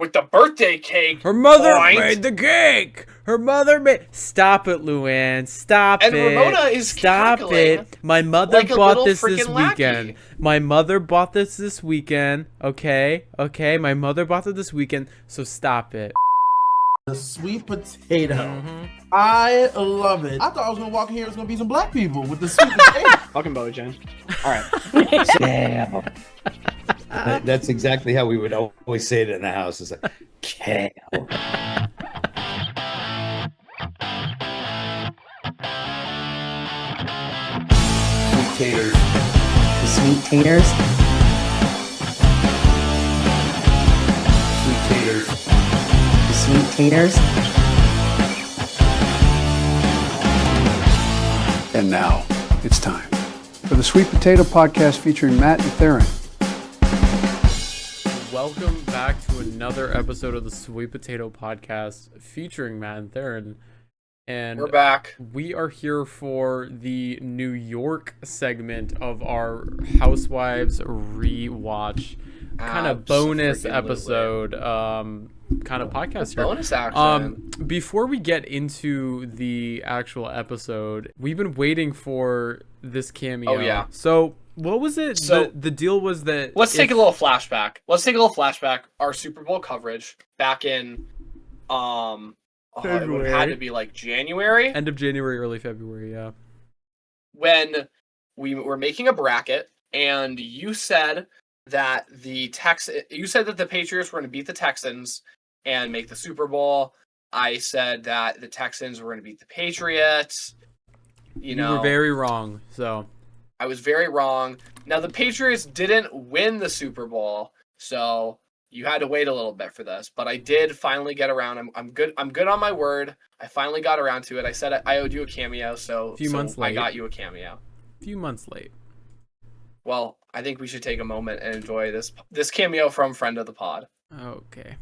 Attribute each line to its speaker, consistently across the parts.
Speaker 1: with the birthday cake.
Speaker 2: Her mother made the cake. Her mother made. Stop it, Luann. Stop it.
Speaker 1: And Ramona is
Speaker 2: Stop it. My mother
Speaker 1: like
Speaker 2: bought this
Speaker 1: weekend.
Speaker 2: Lackey. My mother bought this weekend. Okay. My mother bought it this weekend. So stop it.
Speaker 3: The sweet potato. I love it. I thought I was gonna walk in here. There's gonna be some black people with the sweet potato.
Speaker 4: Fucking Bojan. All right.
Speaker 5: Kale. That's exactly how we would always say it in the house. It's like, kale. Sweet taters.
Speaker 6: The sweet taters.
Speaker 5: Sweet taters.
Speaker 6: The sweet taters.
Speaker 7: And now, it's time for the Sweet Potato Podcast featuring Matt and Theron.
Speaker 2: Welcome back to another episode of the Sweet Potato Podcast featuring Matt and Theron. And
Speaker 1: we're back.
Speaker 2: We are here for the New York segment of our Housewives Rewatch kind of bonus episode kind of podcast here.
Speaker 1: Bonus action.
Speaker 2: Before we get into the actual episode, we've been waiting for this cameo.
Speaker 1: Oh yeah.
Speaker 2: So what was it?
Speaker 1: So
Speaker 2: the deal was that
Speaker 1: let's take a little flashback. Our Super Bowl coverage back in it would have had to be like January.
Speaker 2: End of January, early February, yeah.
Speaker 1: When we were making a bracket and you said that the Patriots were going to beat the Texans and make the Super Bowl. I said that the Texans were going to beat the Patriots. You
Speaker 2: were very wrong. So
Speaker 1: I was very wrong. Now the Patriots didn't win the Super Bowl, so you had to wait a little bit for this. But I did finally get around. I'm good. I'm good on my word. I finally got around to it. I said I owed you a cameo, so
Speaker 2: months late.
Speaker 1: I got you a cameo.
Speaker 2: A few months late.
Speaker 1: Well, I think we should take a moment and enjoy this cameo from friend of the pod.
Speaker 2: Okay.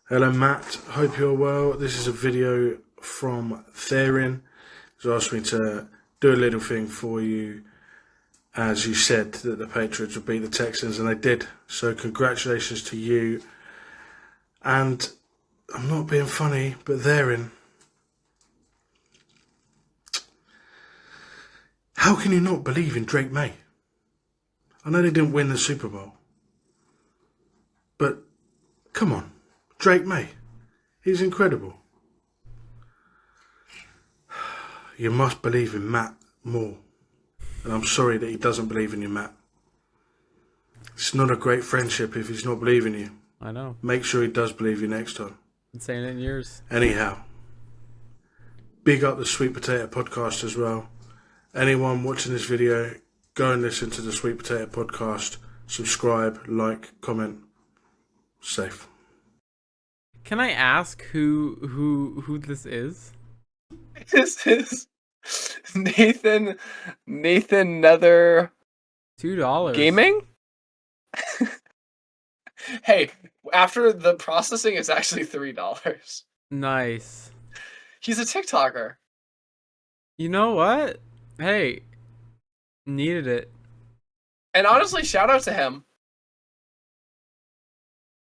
Speaker 8: Hello, Matt. Hope you're well. This is a video from Theron. He's asked me to do a little thing for you, as you said that the Patriots would beat the Texans, and they did. So congratulations to you. And I'm not being funny, but Theron, how can you not believe in Drake May? I know they didn't win the Super Bowl, but come on, Drake May, he's incredible. You must believe in Matt more, and I'm sorry that he doesn't believe in you, Matt. It's not a great friendship if he's not believing you.
Speaker 2: I know.
Speaker 8: Make sure he does believe you next time.
Speaker 2: Been saying it in years.
Speaker 8: Anyhow, big up the Sweet Potato Podcast as well. Anyone watching this video, go and listen to the Sweet Potato Podcast. Subscribe, like, comment. Safe.
Speaker 2: Can I ask who this is?
Speaker 1: This is Nathan Nether
Speaker 2: $2
Speaker 1: Gaming. Hey, after the processing, it's actually $3.
Speaker 2: Nice.
Speaker 1: He's a TikToker.
Speaker 2: You know what? Hey, needed it.
Speaker 1: And honestly, shout out to him.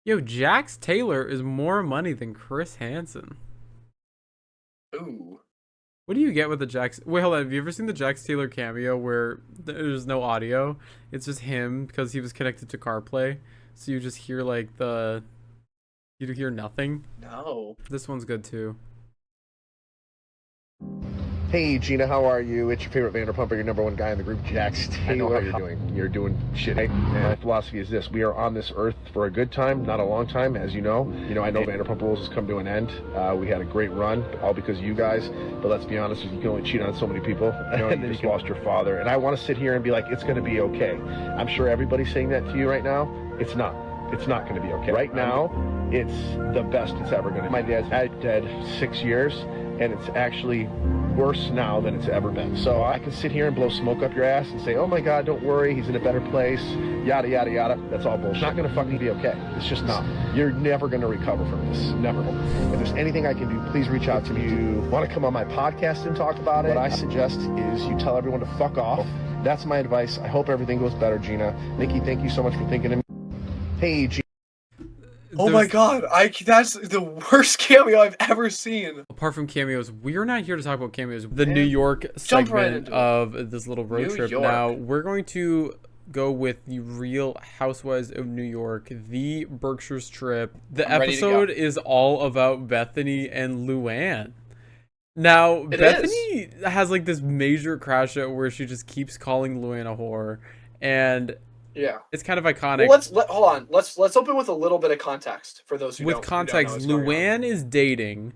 Speaker 2: Yo, Jax Taylor is more money than Chris Hansen.
Speaker 1: Ooh.
Speaker 2: What do you get with the Jax? Wait, hold on. Have you ever seen the Jax Taylor cameo where there's no audio? It's just him because he was connected to CarPlay. So you just hear like you hear nothing.
Speaker 1: No.
Speaker 2: This one's good too.
Speaker 4: Hey, Gina, how are you? It's your favorite Vanderpumper, your number one guy in the group, Jax Taylor. I know how you're doing. You're doing shit. My philosophy is this. We are on this earth for a good time, not a long time, as you know. I know Vanderpump Rules has come to an end. We had a great run, all because of you guys. But let's be honest, you can only cheat on so many people. And then you lost your father. And I want to sit here and be like, it's going to be okay. I'm sure everybody's saying that to you right now. It's not. It's not going to be okay. Right now, it's the best it's ever going to be. My dad's dead 6 years, and it's actually worse now than it's ever been. So I can sit here and blow smoke up your ass and say, oh my God, don't worry, he's in a better place, yada, yada, yada. That's all bullshit. It's not going to fucking be okay. It's just not. You're never going to recover from this. Never. If there's anything I can do, please reach out to me. If you want to come on my podcast and talk about it, what I suggest is you tell everyone to fuck off. That's my advice. I hope everything goes better, Gina. Nikki, thank you so much for thinking of me. Hey, Gina.
Speaker 1: Oh my god, that's the worst cameo I've ever seen.
Speaker 2: Apart from cameos, we're not here to talk about cameos. The New
Speaker 1: Man,
Speaker 2: York
Speaker 1: jump right
Speaker 2: segment
Speaker 1: into it.
Speaker 2: of this little road
Speaker 1: New
Speaker 2: trip.
Speaker 1: York.
Speaker 2: Now, we're going to go with the Real Housewives of New York, the Berkshires trip. The
Speaker 1: I'm ready to go.
Speaker 2: episode is all about Bethanny and Luann. Now,
Speaker 1: It
Speaker 2: Bethanny has like this major crash out where she just keeps calling Luann a whore, and
Speaker 1: Yeah.
Speaker 2: it's kind of iconic.
Speaker 1: Well, hold on. Let's open with a little bit of context for those who
Speaker 2: With
Speaker 1: don't.
Speaker 2: context,
Speaker 1: who don't know what's going on.
Speaker 2: Luann is dating,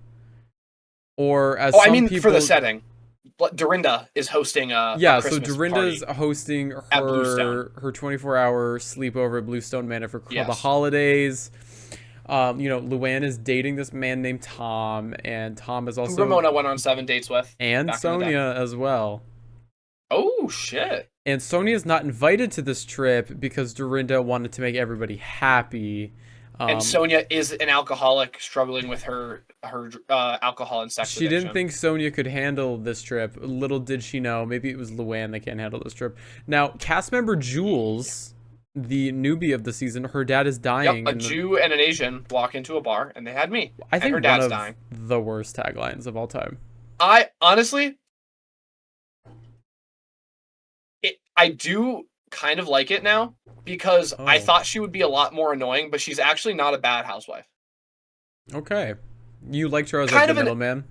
Speaker 2: or as
Speaker 1: Oh,
Speaker 2: some
Speaker 1: I mean
Speaker 2: people,
Speaker 1: for the setting. Dorinda is hosting a
Speaker 2: yeah. So
Speaker 1: Christmas
Speaker 2: Dorinda's
Speaker 1: party.
Speaker 2: hosting
Speaker 1: at
Speaker 2: her
Speaker 1: Bluestone.
Speaker 2: 24-hour sleepover at Bluestone Manor for the
Speaker 1: Yes.
Speaker 2: holidays. Luann is dating this man named Tom, and Tom is
Speaker 1: Who
Speaker 2: also
Speaker 1: Ramona went on 7 dates with.
Speaker 2: and
Speaker 1: back in the day.
Speaker 2: Sonia as well.
Speaker 1: Oh shit.
Speaker 2: And Sonia is not invited to this trip because Dorinda wanted to make everybody happy.
Speaker 1: And Sonia is an alcoholic struggling with her alcohol and sex
Speaker 2: She
Speaker 1: addiction.
Speaker 2: didn't think Sonia could handle this trip. Little did she know, maybe it was Luann that can't handle this trip. Now, cast member Jules, the newbie of the season, her dad is dying.
Speaker 1: Yep, a Jew and an Asian walk into a bar, and they had me.
Speaker 2: I think
Speaker 1: and her
Speaker 2: one
Speaker 1: dad's
Speaker 2: of
Speaker 1: dying.
Speaker 2: the worst taglines of all time.
Speaker 1: I honestly, I do kind of like it now because I
Speaker 2: Oh.
Speaker 1: thought she would be a lot more annoying, but she's actually not a bad housewife.
Speaker 2: Okay. You liked her as
Speaker 1: Kind
Speaker 2: like
Speaker 1: of
Speaker 2: the
Speaker 1: an-
Speaker 2: middleman?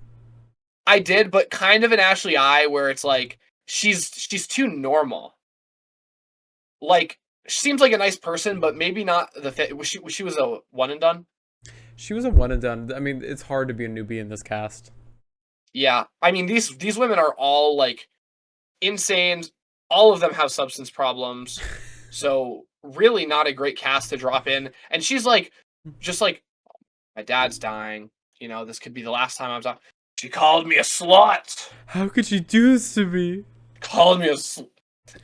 Speaker 1: I did, but kind of an Ashley I, where it's like she's too normal. Like she seems like a nice person, but maybe not the fit. She was a one and done.
Speaker 2: She was a one and done. I mean, it's hard to be a newbie in this cast.
Speaker 1: Yeah, I mean these women are all like insane. All of them have substance problems, so really not a great cast to drop in. And she's like, just like, my dad's dying. You know, this could be the last time I'm talking. She called me a slut.
Speaker 2: How could she do this to me?
Speaker 1: Called me a slut.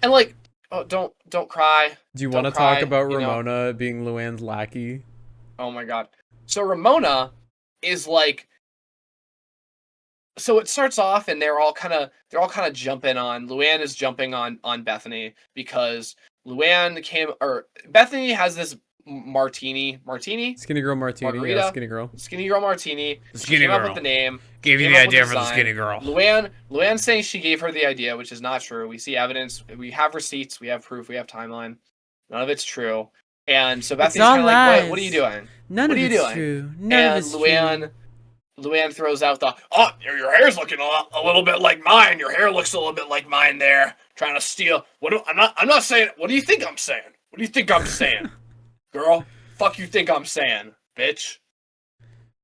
Speaker 1: And like, oh, don't cry.
Speaker 2: Do you
Speaker 1: Don't
Speaker 2: want to talk
Speaker 1: cry,
Speaker 2: about
Speaker 1: you know.
Speaker 2: Ramona being Luann's lackey?
Speaker 1: Oh my god. So Ramona is like, so it starts off and they're all kind of jumping on. Luann is jumping on Bethanny because Bethanny has this martini,
Speaker 2: Skinny girl martini.
Speaker 1: Margarita.
Speaker 2: Yeah, skinny girl.
Speaker 1: skinny girl martini. She
Speaker 2: Skinny
Speaker 1: came up
Speaker 2: girl.
Speaker 1: with the name.
Speaker 2: Gave you
Speaker 1: came
Speaker 2: the
Speaker 1: up with
Speaker 2: idea for the
Speaker 1: design.
Speaker 2: skinny girl.
Speaker 1: Luann saying she gave her the idea, which is not true. We see evidence. We have receipts. We have proof. We have timeline. None of it's true. And so Bethanny's
Speaker 2: all
Speaker 1: kind of like,
Speaker 2: lies.
Speaker 1: what are you doing?
Speaker 2: None
Speaker 1: What
Speaker 2: of
Speaker 1: are you
Speaker 2: it's
Speaker 1: doing?
Speaker 2: true. None
Speaker 1: And
Speaker 2: of it's true.
Speaker 1: Luann throws out the, oh, your hair's looking a little bit like mine. Your hair looks a little bit like mine there. Trying to steal. I'm not saying, what do you think I'm saying? What do you think I'm saying? Girl, fuck you think I'm saying, bitch.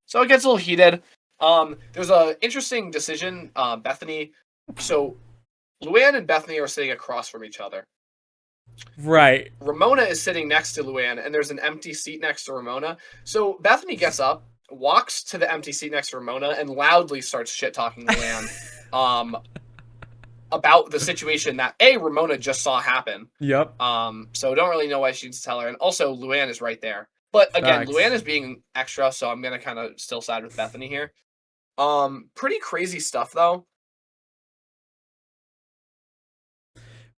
Speaker 1: So it gets a little heated. There's a interesting decision. Bethanny, so Luann and Bethanny are sitting across from each other.
Speaker 2: Right.
Speaker 1: Ramona is sitting next to Luann, and there's an empty seat next to Ramona. So Bethanny gets up, walks to the empty seat next to Ramona, and loudly starts shit-talking Luann about the situation that, Ramona just saw happen.
Speaker 2: Yep.
Speaker 1: So don't really know why she needs to tell her. And also, Luann is right there. But again,
Speaker 2: Facts.
Speaker 1: Luann is being extra, so I'm going to kind of still side with Bethanny here. Pretty crazy stuff, though.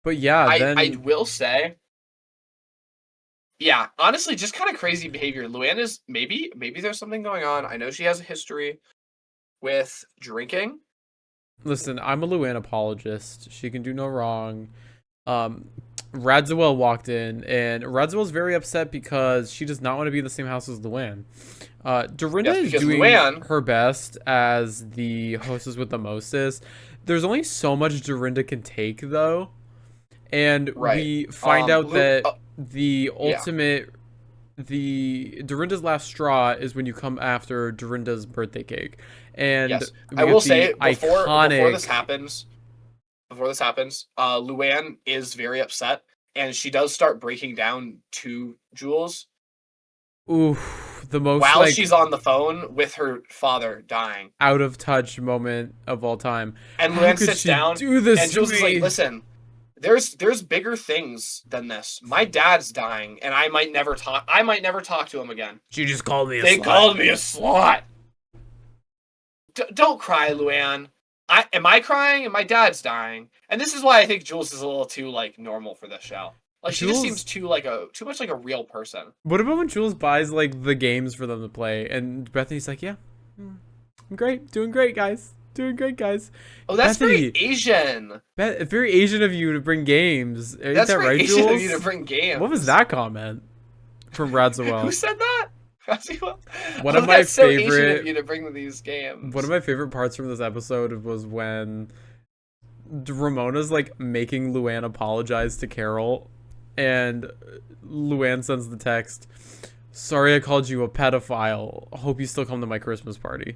Speaker 2: But yeah, then
Speaker 1: I will say, yeah, honestly, just kind of crazy behavior. Luann is maybe there's something going on. I know she has a history with drinking.
Speaker 2: listen, I'm a Luann apologist. She can do no wrong. Radziwill walked in, and Radziwill's very upset because she does not want to be in the same house as Luann. Dorinda
Speaker 1: Yes,
Speaker 2: is
Speaker 1: because
Speaker 2: doing
Speaker 1: Luann-
Speaker 2: her best as the hostess with the mostest. There's only so much Dorinda can take, though. And
Speaker 1: Right.
Speaker 2: we find out that the
Speaker 1: yeah.
Speaker 2: ultimate, the Dorinda's last straw is when you come after Dorinda's birthday cake. And
Speaker 1: Yes,
Speaker 2: we
Speaker 1: I
Speaker 2: get
Speaker 1: will
Speaker 2: the
Speaker 1: say before
Speaker 2: iconic,
Speaker 1: this happens, Luann is very upset, and she does start breaking down to Jules
Speaker 2: oof, the most
Speaker 1: while
Speaker 2: like
Speaker 1: she's on the phone with her father dying.
Speaker 2: out of touch moment of all time.
Speaker 1: And
Speaker 2: How
Speaker 1: Luann
Speaker 2: could
Speaker 1: sits
Speaker 2: she
Speaker 1: down,
Speaker 2: do this
Speaker 1: and
Speaker 2: to
Speaker 1: Jules is like,
Speaker 2: me?
Speaker 1: "Listen, there's bigger things than this. My dad's dying, and I might never talk to him again.
Speaker 2: She just called me
Speaker 1: They called me a slut. Don't cry, Luann. Am I crying? And my dad's dying. And this is why I think Jules is a little too like normal for this show. Like she just seems too much like a real person.
Speaker 2: What about when Jules buys like the games for them to play, and Bethany's like, "Yeah, I'm great, doing great, guys, doing great, guys."
Speaker 1: Oh, that's
Speaker 2: Bethany,
Speaker 1: very Asian.
Speaker 2: Very Asian of you to bring games. Ain't
Speaker 1: That's
Speaker 2: that
Speaker 1: very
Speaker 2: right,
Speaker 1: Asian
Speaker 2: Jules?
Speaker 1: of you to bring games.
Speaker 2: What was that comment from Radzawell?
Speaker 1: Who said that?
Speaker 2: One of my
Speaker 1: that's so Asian
Speaker 2: favorite.
Speaker 1: of you to bring these games.
Speaker 2: One of my favorite parts from this episode was when Ramona's like making Luann apologize to Carol, and Luann sends the text, "Sorry I called you a pedophile. Hope you still come to my Christmas party."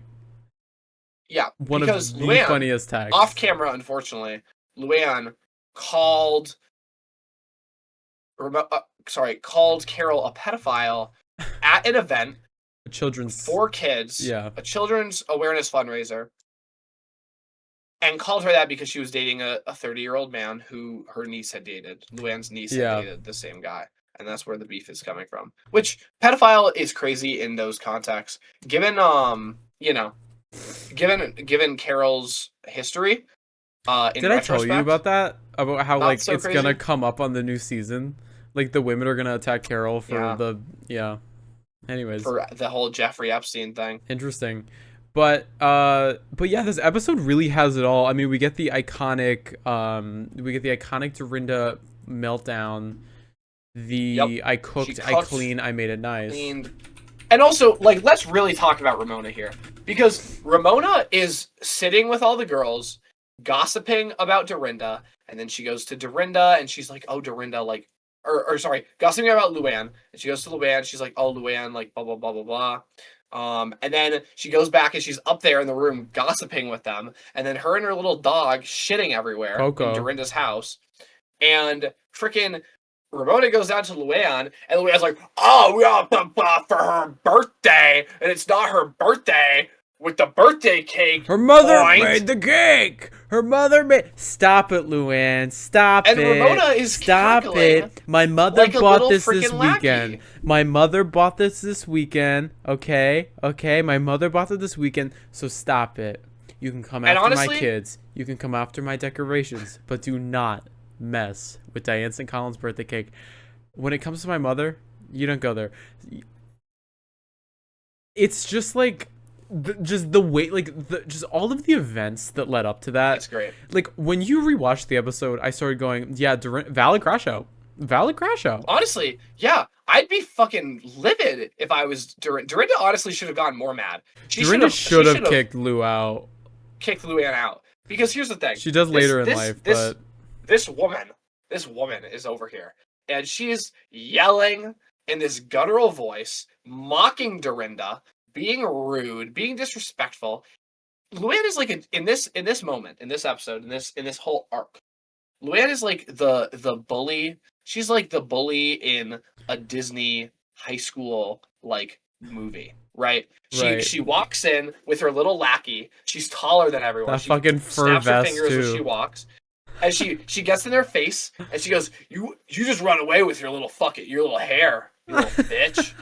Speaker 1: Yeah,
Speaker 2: One of
Speaker 1: because
Speaker 2: the
Speaker 1: Luann,
Speaker 2: funniest texts.
Speaker 1: off camera, unfortunately, Luann called Carol a pedophile at an event
Speaker 2: Children's
Speaker 1: for kids, a children's awareness fundraiser, and called her that because she was dating a 30-year-old man who her niece had dated. Luann's niece had dated the same guy, and that's where the beef is coming from. Which pedophile is crazy in those contexts, given given Carol's history.
Speaker 2: Did I tell you about that? About how like
Speaker 1: so
Speaker 2: it's
Speaker 1: crazy.
Speaker 2: gonna come up on the new season? Like the women are gonna attack Carol for Anyways,
Speaker 1: for the whole Jeffrey Epstein thing.
Speaker 2: Interesting. But yeah, this episode really has it all. I mean, we get the iconic Dorinda meltdown. I cooked, I cleaned, I made it nice.
Speaker 1: And also, like, let's really talk about Ramona here, because Ramona is sitting with all the girls, gossiping about Dorinda, and then she goes to Dorinda, and she's like, "Oh, Dorinda, like," or sorry, gossiping about Luann, and she goes to Luann, she's like, "Oh, Luann, like, blah blah blah blah blah." And then she goes back and she's up there in the room gossiping with them, and then her and her little dog shitting everywhere in Dorinda's house, and freaking Ramona goes down to Luann, and Luann's like, "Oh, we are for her birthday, and it's not her birthday with the birthday cake.
Speaker 2: Her mother made the cake. Her mother made. Stop it, Luann. Stop it.
Speaker 1: And Ramona is
Speaker 2: Stop it. My mother
Speaker 1: like
Speaker 2: bought this
Speaker 1: lackey.
Speaker 2: weekend. My mother bought this weekend. Okay. My mother bought it this weekend. So stop it. You can come after my kids. You can come after my decorations, but do not mess with Diane St. Colin's birthday cake. When it comes to my mother, you don't go there. It's just like just the way, like just all of the events that led up to that.
Speaker 1: It's great.
Speaker 2: Like when you rewatched the episode, I started going, yeah, valid crash out.
Speaker 1: Honestly, yeah, I'd be fucking livid if I was Dorinda. Dorinda honestly should have gotten more mad.
Speaker 2: Dorinda should have kicked Lou out.
Speaker 1: Kicked Luann out. Because here's the thing.
Speaker 2: She does later in life, but
Speaker 1: this woman is over here, and she's yelling in this guttural voice, mocking Dorinda, being rude, being disrespectful. Luann is like in this moment, in this episode, in this whole arc, Luann is like the bully. She's like the bully in a Disney high school like movie, right? She walks in with her little lackey. She's taller than everyone.
Speaker 2: That fucking fur
Speaker 1: snaps
Speaker 2: vest
Speaker 1: her fingers
Speaker 2: too.
Speaker 1: As she walks. And she gets in their face and she goes, You just run away with your little your little hair, you little bitch.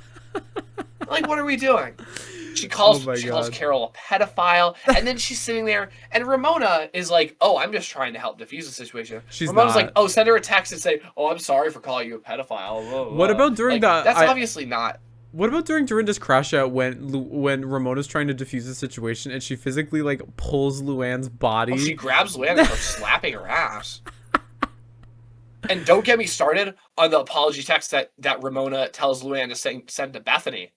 Speaker 1: Like, what are we doing? She calls Carol a pedophile, and then she's sitting there, and Ramona is like, "Oh, I'm just trying to help defuse the situation." Ramona's like, "Oh, send her a text and say, "Oh, I'm sorry for calling you a pedophile." Blah, blah,
Speaker 2: what about during
Speaker 1: like, that's obviously not.
Speaker 2: What about during Dorinda's crash out when Ramona's trying to defuse the situation and she physically like pulls Luann's body?
Speaker 1: Oh, she grabs Luann and starts slapping her ass. And don't get me started on the apology text that Ramona tells Luann to send to Bethanny.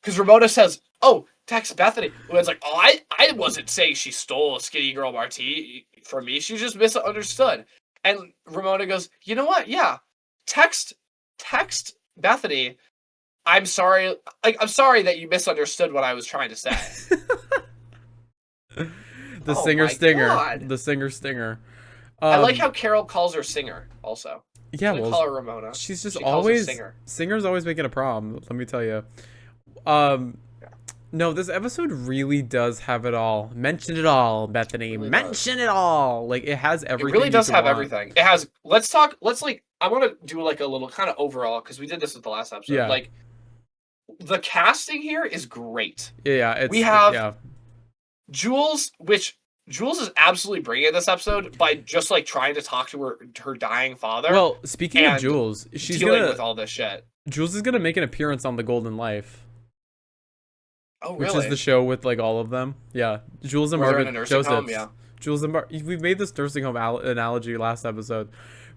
Speaker 1: Because Ramona says, "Oh, text Bethanny." Luann's like, "Oh, I wasn't saying she stole a Skinny Girl martini from me. She just misunderstood." And Ramona goes, "You know what? Yeah, text Bethanny. I'm sorry. Like, I'm sorry that you misunderstood what I was trying to say."
Speaker 2: The singer stinger.
Speaker 1: I like how Carol calls her singer. Also,
Speaker 2: yeah,
Speaker 1: well, call her Ramona.
Speaker 2: She's just always singer. Singer's always making a problem. Let me tell you. No, this episode really does have it all. Mention it all, Bethenny. Really mention it all. Like, it has everything.
Speaker 1: It really does have everything. It has. I want to do like a little kind of overall because we did this with the last episode.
Speaker 2: Yeah.
Speaker 1: Like, the casting here is great.
Speaker 2: Yeah,
Speaker 1: we have Jules, which Jules is absolutely bringing it this episode by just like trying to talk to her dying father.
Speaker 2: Well, speaking of
Speaker 1: and
Speaker 2: Jules, she's
Speaker 1: dealing
Speaker 2: gonna
Speaker 1: with all this shit.
Speaker 2: Jules is gonna make an appearance on The Golden Life,
Speaker 1: Oh, really?
Speaker 2: which is the show with like all of them. Yeah, Jules and
Speaker 1: Where they're in a
Speaker 2: Margaret
Speaker 1: nursing home,
Speaker 2: Josephs.
Speaker 1: yeah.
Speaker 2: Jules and we made this nursing home analogy last episode,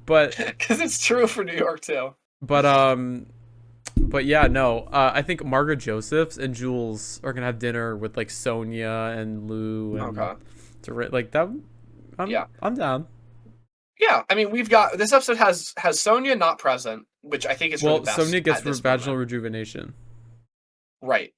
Speaker 2: but
Speaker 1: Because it's true for New York too.
Speaker 2: but yeah, no. I think Margaret Josephs and Jules are gonna have dinner with like Sonia and Lou and like that. I'm down.
Speaker 1: Yeah, I mean, we've got this episode has Sonia not present, which I think is for the best.
Speaker 2: Sonia gets
Speaker 1: at this
Speaker 2: vaginal
Speaker 1: moment.
Speaker 2: rejuvenation.
Speaker 1: Right.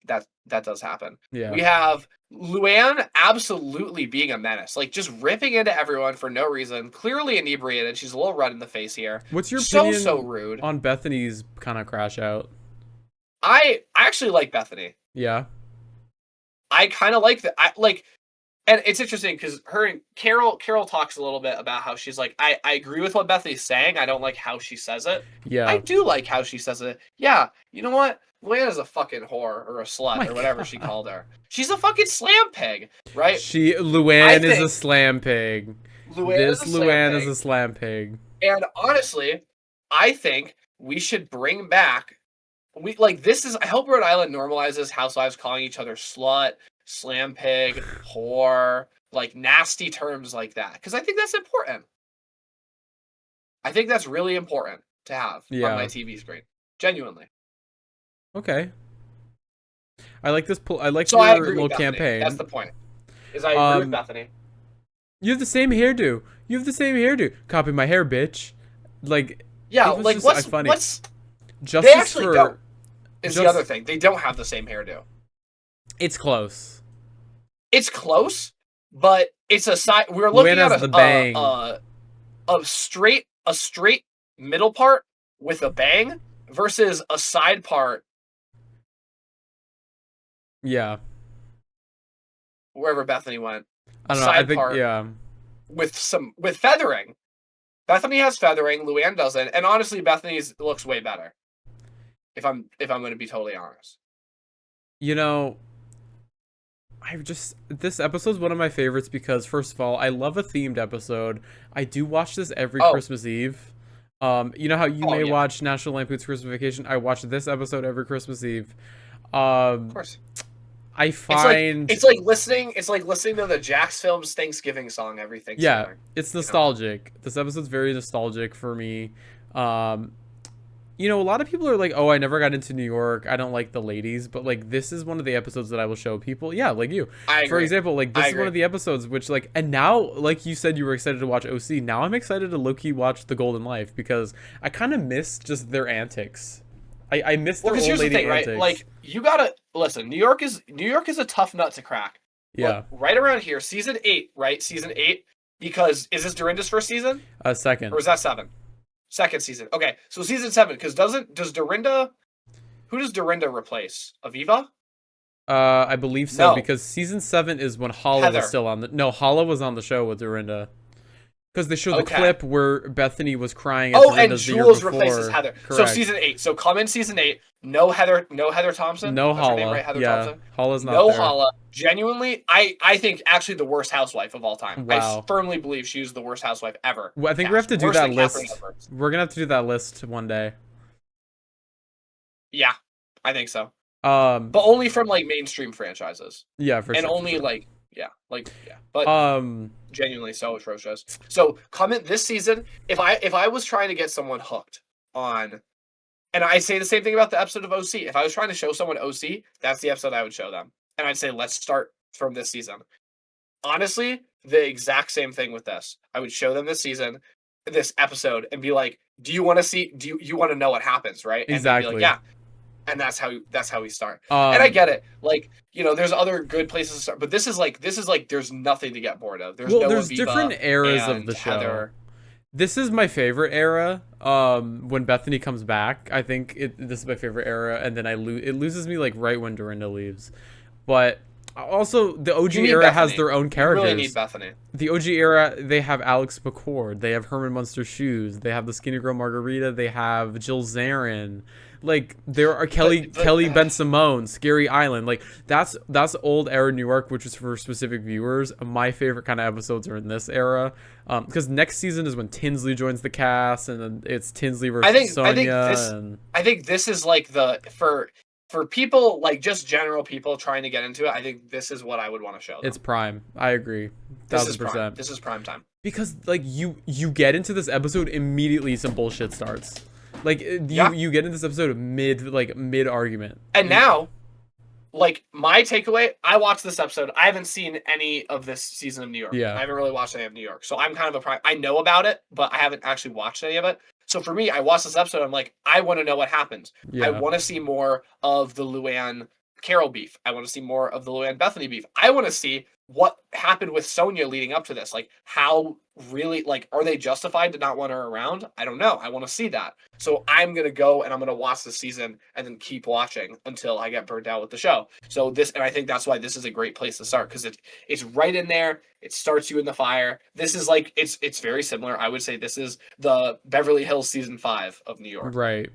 Speaker 1: That does happen.
Speaker 2: Yeah.
Speaker 1: We have Luann absolutely being a menace, like just ripping into everyone for no reason. Clearly inebriated. She's a little red in the face here.
Speaker 2: What's your opinion
Speaker 1: so rude
Speaker 2: on Bethenny's kind of crash out?
Speaker 1: I actually like Bethenny.
Speaker 2: Yeah.
Speaker 1: I kind of like that. And it's interesting because her and Carol talks a little bit about how she's like, I agree with what Bethany's saying. I don't like how she says it.
Speaker 2: Yeah.
Speaker 1: I do like how she says it. Yeah. You know what? Luann is a fucking whore or a slut or whatever she called her. She's a fucking slam pig, right?
Speaker 2: Luann is a slam pig. Luann is a slam pig.
Speaker 1: And honestly, I think we should bring back I hope Rhode Island normalizes housewives calling each other slut, slam pig, whore, like nasty terms like that. Because I think that's important. I think that's really important to have on my TV screen. Genuinely.
Speaker 2: Okay. I like this. I like
Speaker 1: so I
Speaker 2: your
Speaker 1: agree
Speaker 2: little
Speaker 1: with Bethenny.
Speaker 2: campaign.
Speaker 1: That's the point. Is I agree with Bethenny.
Speaker 2: You have the same hairdo. Copy my hair, bitch. Like
Speaker 1: what's
Speaker 2: funny.
Speaker 1: They actually don't. Is the other thing. They don't have the same hairdo.
Speaker 2: It's close.
Speaker 1: It's close, but it's a side. We're looking at a straight middle part with a bang versus a side part.
Speaker 2: Yeah.
Speaker 1: Wherever Bethenny went.
Speaker 2: I don't know. I think
Speaker 1: with feathering. Bethenny has feathering. Luann doesn't, and honestly, Bethenny's looks way better. If I'm going to be totally honest.
Speaker 2: You know, this episode's one of my favorites because first of all, I love a themed episode. I do watch this every Christmas Eve. You know how you may watch National Lampoon's Christmas Vacation? I watch this episode every Christmas Eve.
Speaker 1: Of course.
Speaker 2: I find
Speaker 1: it's like listening to the Jax Films Thanksgiving song every Thanksgiving.
Speaker 2: Yeah, it's nostalgic. This episode's very nostalgic for me. You know, a lot of people are like, "Oh, I never got into New York. I don't like the ladies." But like, this is one of the episodes that I will show people. Yeah, like you. For example, like this is one of the episodes which like, and now, like you said, you were excited to watch OC. Now I'm excited to low-key watch The Golden Life because I kind of miss just their antics. I miss their old lady antics.
Speaker 1: Right? Like, you gotta listen. New York is a tough nut to crack.
Speaker 2: Yeah.
Speaker 1: But right around here, season 8, right? Season 8, because is this Dorinda's first season?
Speaker 2: Second.
Speaker 1: Or is that 7? Second season. Okay, so season 7, because does Dorinda? Who does Dorinda replace? Aviva?
Speaker 2: I believe so because season 7 is when Hala was still on the. No, Hala was on the show with Dorinda. Because they showed the clip where Bethenny was crying. At Dorinda's
Speaker 1: and Jules
Speaker 2: the year
Speaker 1: replaces Heather.
Speaker 2: Correct.
Speaker 1: So season 8. So come in season 8. No Heather Thompson.
Speaker 2: No
Speaker 1: That's her
Speaker 2: Hala.
Speaker 1: name, right? Heather
Speaker 2: yeah,
Speaker 1: Thompson.
Speaker 2: Hala's not
Speaker 1: no
Speaker 2: there.
Speaker 1: Hala. Genuinely, I think actually the worst housewife of all time.
Speaker 2: Wow.
Speaker 1: I firmly believe she's the worst housewife ever.
Speaker 2: Well, I think we have to do that list. We're gonna have to do that list one day.
Speaker 1: Yeah, I think so.
Speaker 2: But
Speaker 1: only from like mainstream franchises.
Speaker 2: Yeah, for
Speaker 1: and
Speaker 2: sure.
Speaker 1: And only but genuinely so atrocious. So comment this season. If I was trying to get someone hooked on, and I say the same thing about the episode of OC. If I was trying to show someone OC, that's the episode I would show them, and I'd say let's start from this season. Honestly, the exact same thing with this. I would show them this season, this episode, and be like, "Do you want to see? Do you want to know what happens?" Right? And
Speaker 2: exactly.
Speaker 1: Be like, yeah. And that's how we start. And I get it. Like, you know, there's other good places to start, but this is like there's nothing to get bored of. There's
Speaker 2: different eras of the show.
Speaker 1: Heather.
Speaker 2: This is my favorite era. When Bethenny comes back, I think this is my favorite era, and then it loses me like right when Dorinda leaves. But also the OG era
Speaker 1: Bethenny.
Speaker 2: has their own characters.
Speaker 1: You really need Bethenny.
Speaker 2: The OG era, they have Alex McCord, they have Herman Munster Shoes, they have the Skinny Girl Margarita, they have Jill Zarin. Like there are Kelly Ben Simone, Scary Island. Like that's old era New York, which is for specific viewers. My favorite kind of episodes are in this era, because next season is when Tinsley joins the cast, and then it's Tinsley versus Sonia.
Speaker 1: I think this is like for people, like just general people trying to get into it. I think this is what I would want to show them.
Speaker 2: It's prime. I agree. 1000%.
Speaker 1: This is prime time.
Speaker 2: Because like you get into this episode immediately, some bullshit starts. Like you get in this episode mid argument.
Speaker 1: And now, like my takeaway, I watched this episode. I haven't seen any of this season of New York.
Speaker 2: Yeah.
Speaker 1: I haven't really watched any of New York. So I'm kind of I know about it, but I haven't actually watched any of it. So for me, I watched this episode. I'm like, I want to know what happens.
Speaker 2: Yeah.
Speaker 1: I want to see more of the Luann Carol beef. I want to see more of the Luann Bethenny beef. I want to see what happened with Sonia leading up to this. Like how really, like, are they justified to not want her around? I don't know. I want to see that. So I'm going to go and I'm going to watch the season and then keep watching until I get burnt out with the show. So and I think that's why this is a great place to start, because it's right in there. It starts you in the fire. This is like, it's very similar. I would say this is the Beverly Hills season 5 of New York.
Speaker 2: Right.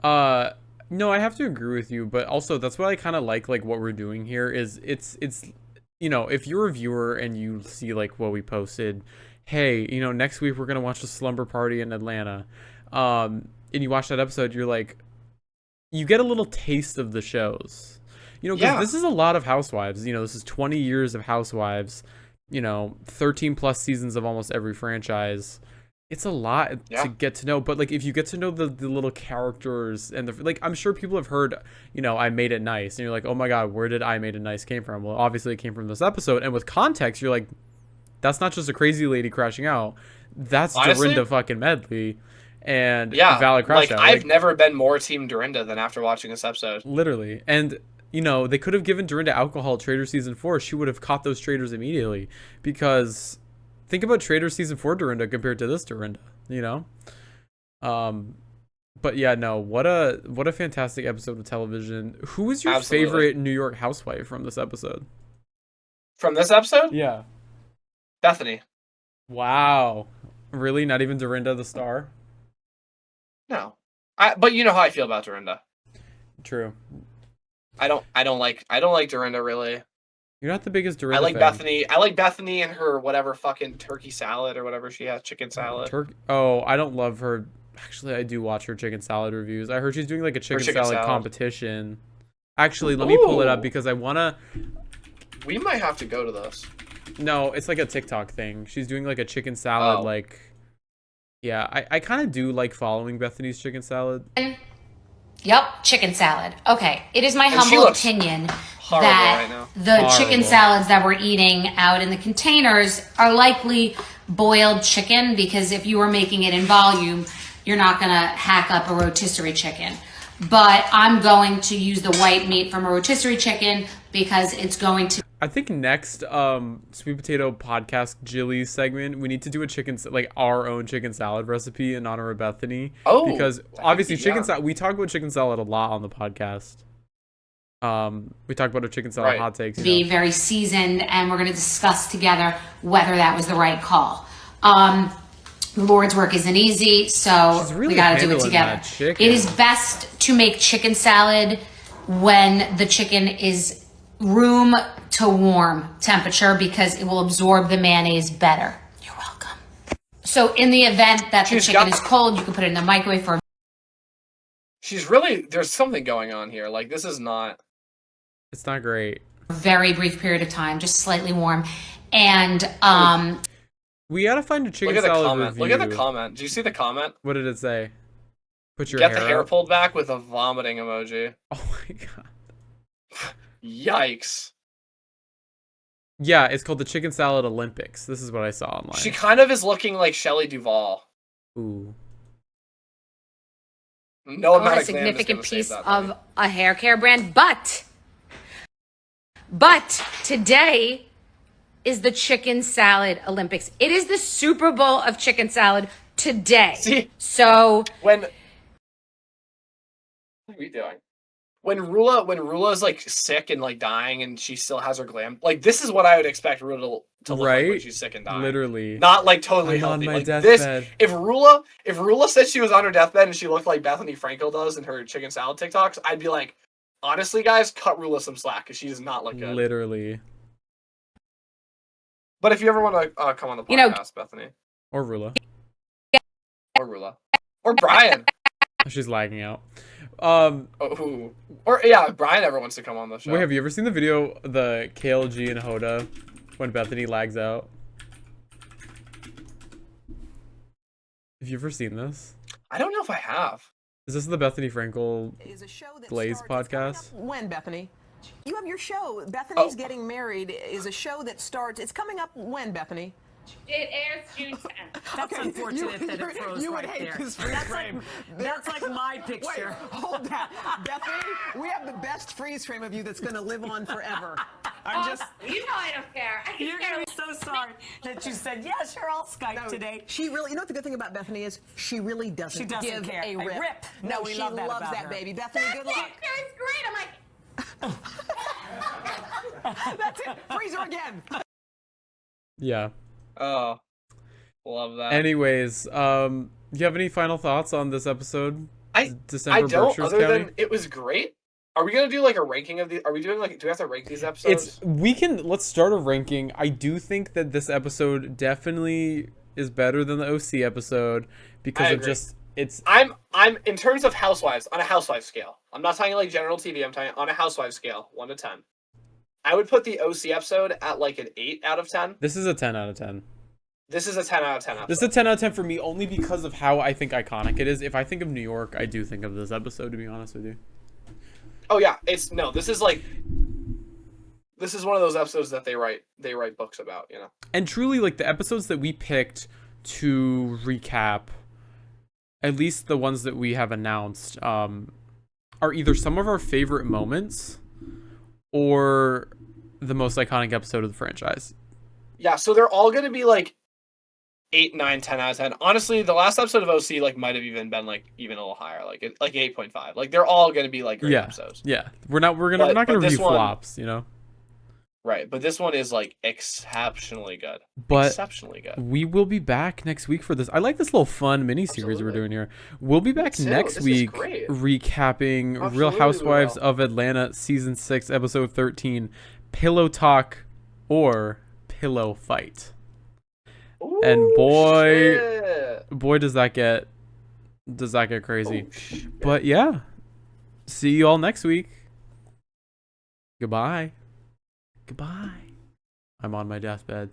Speaker 2: No, I have to agree with you, but also that's what I kind of like what we're doing here is it's you know, if you're a viewer and you see like what we posted, hey, you know, next week we're gonna watch the Slumber Party in Atlanta, and you watch that episode, you're like, you get a little taste of the shows, you know, because this is a lot of Housewives. You know, this is 20 years of Housewives, you know, 13 plus seasons of almost every franchise. It's a lot to get to know, but like if you get to know the little characters and like, I'm sure people have heard, you know, I Made It Nice, and you're like, oh my god, where did I Made It Nice came from? Well, obviously it came from this episode, and with context, you're like, that's not just a crazy lady crashing out, that's honestly, Dorinda fucking Medley and Valid Crash Out.
Speaker 1: I've never been more team Dorinda than after watching this episode.
Speaker 2: Literally, and you know, they could have given Dorinda alcohol at Trader season 4. She would have caught those traders immediately, because think about Trader season 4 Dorinda compared to this Dorinda, you know? But yeah, no, what a fantastic episode of television. Who was your favorite New York housewife from this episode?
Speaker 1: From this episode?
Speaker 2: Yeah.
Speaker 1: Bethanny.
Speaker 2: Wow. Really? Not even Dorinda the star?
Speaker 1: No. But you know how I feel about Dorinda.
Speaker 2: True.
Speaker 1: I don't like Dorinda really.
Speaker 2: You're not the biggest Dorinda
Speaker 1: I like
Speaker 2: fan.
Speaker 1: Bethanny. I like Bethanny and her whatever fucking turkey salad or whatever she has, chicken salad.
Speaker 2: Oh, I don't love her. Actually, I do watch her chicken salad reviews. I heard she's doing like a chicken salad competition. Actually, let me pull it up because I wanna.
Speaker 1: We might have to go to this.
Speaker 2: No, it's like a TikTok thing. She's doing like a chicken salad, like. Yeah, I kind of do like following Bethenny's chicken salad.
Speaker 9: Yep, chicken salad. Okay, it is my humble opinion that the chicken salads that we're eating out in the containers are likely boiled chicken, because if you were making it in volume, you're not going to hack up a rotisserie chicken. But I'm going to use the white meat from a rotisserie chicken because it's going to...
Speaker 2: I think next Sweet Potato Podcast Jilly's segment, we need to do a our own chicken salad recipe in honor of Bethenny. Oh, because obviously chicken salad, we talk about chicken salad a lot on the podcast. We talk about our chicken salad hot takes.
Speaker 9: Be very seasoned, and we're going to discuss together whether that was the right call. The Lord's work isn't easy, so we got to do it together. It is best to make chicken salad when the chicken is room to warm temperature, because it will absorb the mayonnaise better. You're welcome. So in the event that the chicken is cold, you can put it in the microwave for...
Speaker 1: There's something going on here. Like, this is not...
Speaker 2: It's not great.
Speaker 9: A very brief period of time, just slightly warm. And,
Speaker 2: we gotta find a chicken salad review.
Speaker 1: Look at the comment. Do you see the comment?
Speaker 2: What did it say? Put your
Speaker 1: Get the hair pulled back with a vomiting emoji.
Speaker 2: Oh my god.
Speaker 1: Yikes.
Speaker 2: Yeah, it's called the Chicken Salad Olympics. This is what I saw online.
Speaker 1: She kind of is looking like Shelley Duvall.
Speaker 2: Ooh.
Speaker 9: No amount of significant piece of a hair care brand, but today is the Chicken Salad Olympics. It is the Super Bowl of chicken salad today.
Speaker 1: See?
Speaker 9: So
Speaker 1: what are we doing? when Rula's like sick and like dying and she still has her glam, like this is what I would expect Rula to look like when she's sick and dying.
Speaker 2: Literally.
Speaker 1: Not like totally
Speaker 2: I'm
Speaker 1: healthy.
Speaker 2: on my
Speaker 1: Like
Speaker 2: deathbed.
Speaker 1: this, if Rula said she was on her deathbed and she looked like Bethenny Frankel does in her chicken salad TikToks, I'd be like, honestly, guys, cut Rula some slack because she does not look good.
Speaker 2: Literally.
Speaker 1: But if you ever want to come on the podcast, Bethenny.
Speaker 2: Or Rula.
Speaker 1: Or Rula. Or Brian.
Speaker 2: She's lagging out.
Speaker 1: Or yeah, if Brian ever wants to come on the show.
Speaker 2: Wait, have you ever seen the video, the KLG and Hoda, when Bethenny lags out? Have you ever seen this?
Speaker 1: I don't know if I have.
Speaker 2: Is this the Bethenny Frankel Glaze podcast?
Speaker 10: When, Bethenny? You have your show. Bethenny's Getting Married is a show that starts. It's coming up when, Bethenny?
Speaker 11: It airs June 10th.
Speaker 10: That's unfortunate that it froze you would hate there. This freeze frame. That's like my picture. Wait, hold that. Bethany, we have the best freeze frame of you that's going to live on forever.
Speaker 11: You know I don't care.
Speaker 10: You're going to be so sorry that you said, yeah, sure, I'll Skype today. She really, you know what the good thing about Bethany is? She really doesn't give
Speaker 11: care.
Speaker 10: a rip.
Speaker 11: No,
Speaker 10: she
Speaker 11: love that
Speaker 10: loves
Speaker 11: about
Speaker 10: that
Speaker 11: her.
Speaker 10: baby. Bethany, good luck.
Speaker 11: It's great. I'm like...
Speaker 10: That's it. Freeze her again.
Speaker 2: Yeah.
Speaker 1: Oh, love that.
Speaker 2: Anyways, do you have any final thoughts on this episode?
Speaker 1: I don't,
Speaker 2: Berkshires
Speaker 1: other
Speaker 2: County?
Speaker 1: than it was great. Are we gonna do like a ranking of the? Are we doing like? Do we have to rank these episodes?
Speaker 2: Let's start a ranking. I do think that this episode definitely is better than the OC episode because of just it's.
Speaker 1: I'm in terms of Housewives on a Housewives scale. I'm not talking like general TV. I'm talking on a Housewives scale, 1 to 10. I would put the OC episode at like an 8 out of 10.
Speaker 2: This is a 10 out of 10.
Speaker 1: This is a 10 out of 10 episode.
Speaker 2: This is a 10 out of 10 for me only because of how I think iconic it is. If I think of New York, I do think of this episode, to be honest with you.
Speaker 1: Oh yeah, this is one of those episodes that they write books about, you know.
Speaker 2: And truly, like the episodes that we picked to recap, at least the ones that we have announced, are either some of our favorite moments or the most iconic episode of the franchise.
Speaker 1: Yeah, so they're all going to be like 8, 9, 10 out of 10. Honestly, the last episode of OC like might have even been like even a little higher, like 8.5. Like they're all going to be like great episodes.
Speaker 2: Yeah. We're not going to review flops, you know.
Speaker 1: Right, but this one is like exceptionally good.
Speaker 2: But
Speaker 1: exceptionally good.
Speaker 2: We will be back next week for this. I like this little fun mini series we're doing here. We'll be back next week recapping Real Housewives of Atlanta season 6 episode 13, Pillow Talk or Pillow Fight.
Speaker 1: Ooh,
Speaker 2: and boy
Speaker 1: shit.
Speaker 2: does that get crazy. But yeah. See you all next week. Goodbye. I'm on my deathbed.